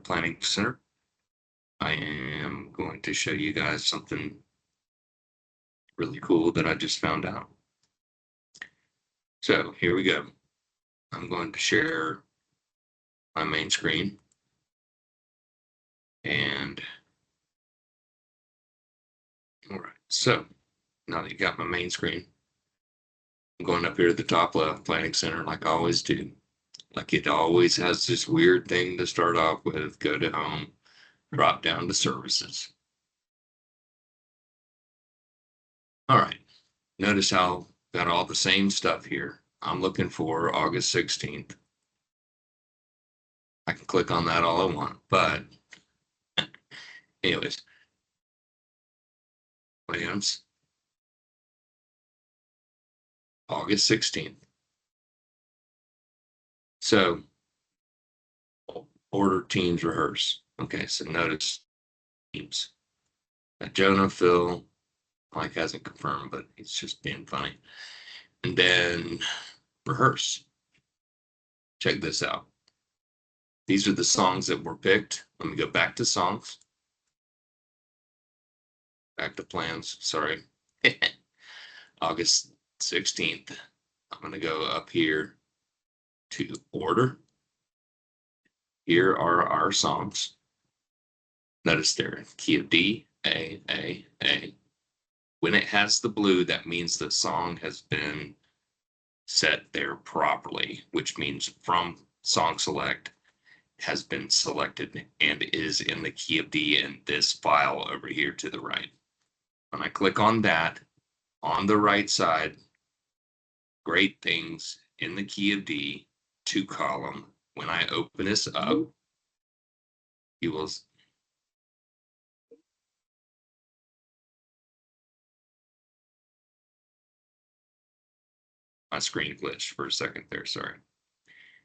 Planning Center. I am going to show you guys something really cool that I just found out. So here we go. I'm going to share my main screen. And all right, so now that you got my main screen, I'm going up here to the top left, Planning Center, like I always do. Like it always has this weird thing to start off with. Go to Home, drop down to Services. All right, notice how got all the same stuff here. I'm looking for August 16th. I can click on that all I want, but anyways, plans, August 16th. So order teams rehearse. Okay, so notice teams. Jonah, Phil, Mike hasn't confirmed, but he's just being funny. And then rehearse. Check this out. These are the songs that were picked. Let me go back to songs. Back to plans, sorry. August 16th. I'm going to go up here to order. Here are our songs. Notice there, key of D, A, A, A. When it has the blue, that means the song has been set there properly, which means from song select has been selected and is in the key of D in this file over here to the right. When I click on that, on the right side, Great Things in the key of D, 2-column. When I open this up, you will my screen glitched for a second there, sorry.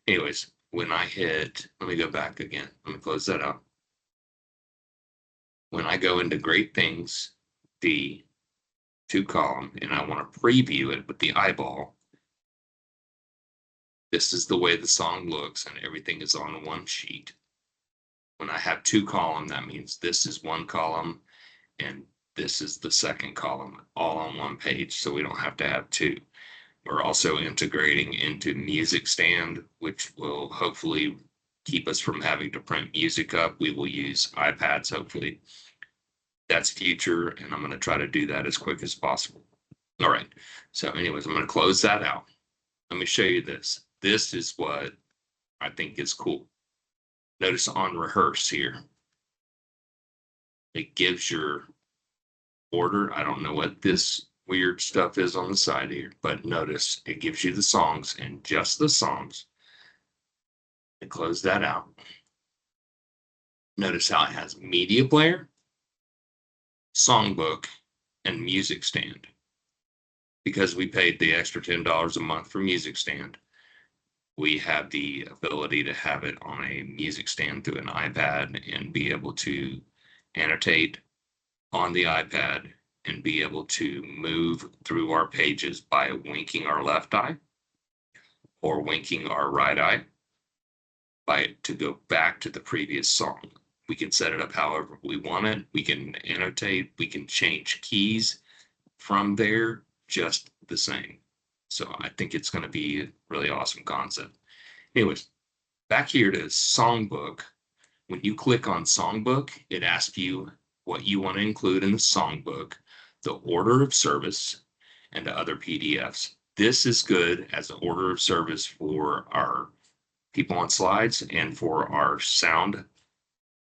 Anyways, when I hit, let me go back again. Let me close that out. When I go into Great Things, the 2-column, and I want to preview it with the eyeball, this is the way the song looks, and everything is on one sheet. When I have 2-column, that means this is one column, and this is the second column, all on one page, so we don't have to have two. We're also integrating into Music Stand, which will hopefully keep us from having to print music up. We will use iPads, hopefully. That's future, and I'm going to try to do that as quick as possible. All right. So anyways, I'm going to close that out. Let me show you this. This is what I think is cool. Notice on rehearse here, it gives your order. I don't know what this weird stuff is on the side here, but notice it gives you the songs and just the songs. And close that out. Notice how it has media player, songbook, and music stand. Because we paid the extra $10 a month for music stand, we have the ability to have it on a music stand through an iPad and be able to annotate on the iPad and be able to move through our pages by winking our left eye or winking our right eye to go back to the previous song. We can set it up however we want it. We can annotate, we can change keys from there just the same. So I think it's going to be a really awesome concept. Anyways, back here to Songbook. When you click on Songbook, it asks you what you want to include in the Songbook, the order of service, and other PDFs. This is good as an order of service for our people on slides and for our sound,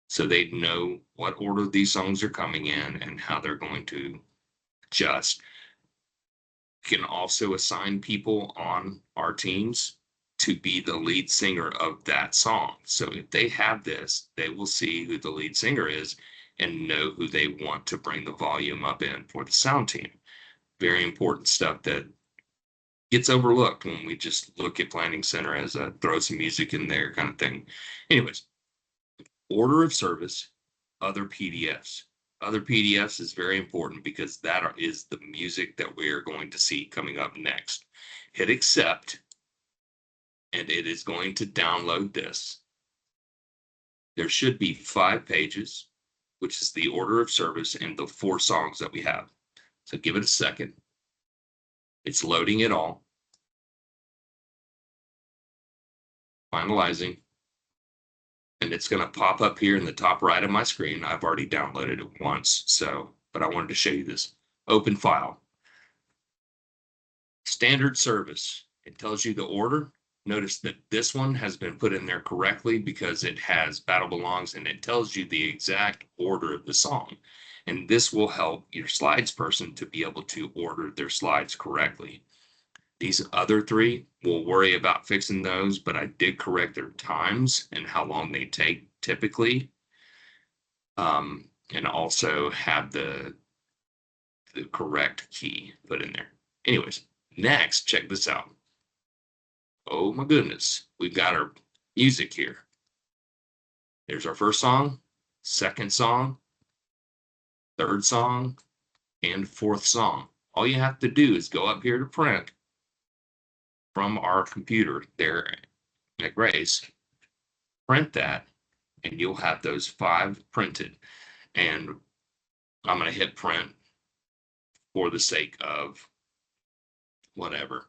so they know what order these songs are coming in and how they're going to adjust. You can also assign people on our teams to be the lead singer of that song. So if they have this, they will see who the lead singer is and know who they want to bring the volume up in for the sound team. Very important stuff that gets overlooked when we just look at Planning Center as a throw some music in there kind of thing. Anyways, order of service, other PDFs. Other PDFs is very important because that is the music that we are going to see coming up next. Hit accept, and it is going to download this. There should be 5 pages, which is the order of service and the 4 songs that we have. So give it a second. It's loading it all. Finalizing. And it's going to pop up here in the top right of my screen. I've already downloaded it once, but I wanted to show you this. Open file. Standard service. It tells you the order. Notice that this one has been put in there correctly because it has Battle Belongs and it tells you the exact order of the song. And this will help your slides person to be able to order their slides correctly. These other 3, we'll worry about fixing those, but I did correct their times and how long they take typically. And also have the correct key put in there. Anyways, next, check this out. Oh my goodness, we've got our music here. There's our first song, second song, third song, and fourth song. All you have to do is go up here to print from our computer there at Grace, print that, and you'll have those 5 printed. And I'm going to hit print for the sake of whatever.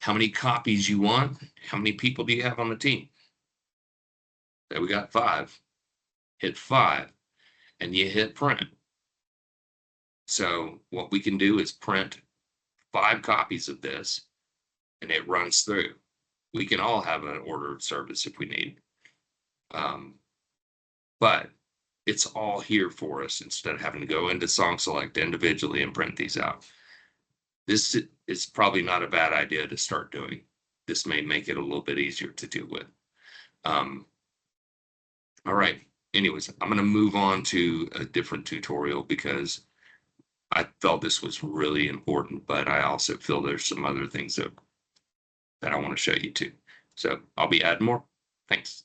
How many copies you want? How many people do you have on the team? Okay, we got 5. Hit 5, and you hit print. So what we can do is print 5 copies of this, and it runs through. We can all have an order of service if we need. But it's all here for us instead of having to go into Song Select individually and print these out. This is probably not a bad idea to start doing. This may make it a little bit easier to deal with. All right. Anyways, I'm going to move on to a different tutorial because I felt this was really important, but I also feel there's some other things that I want to show you too. So I'll be adding more. Thanks.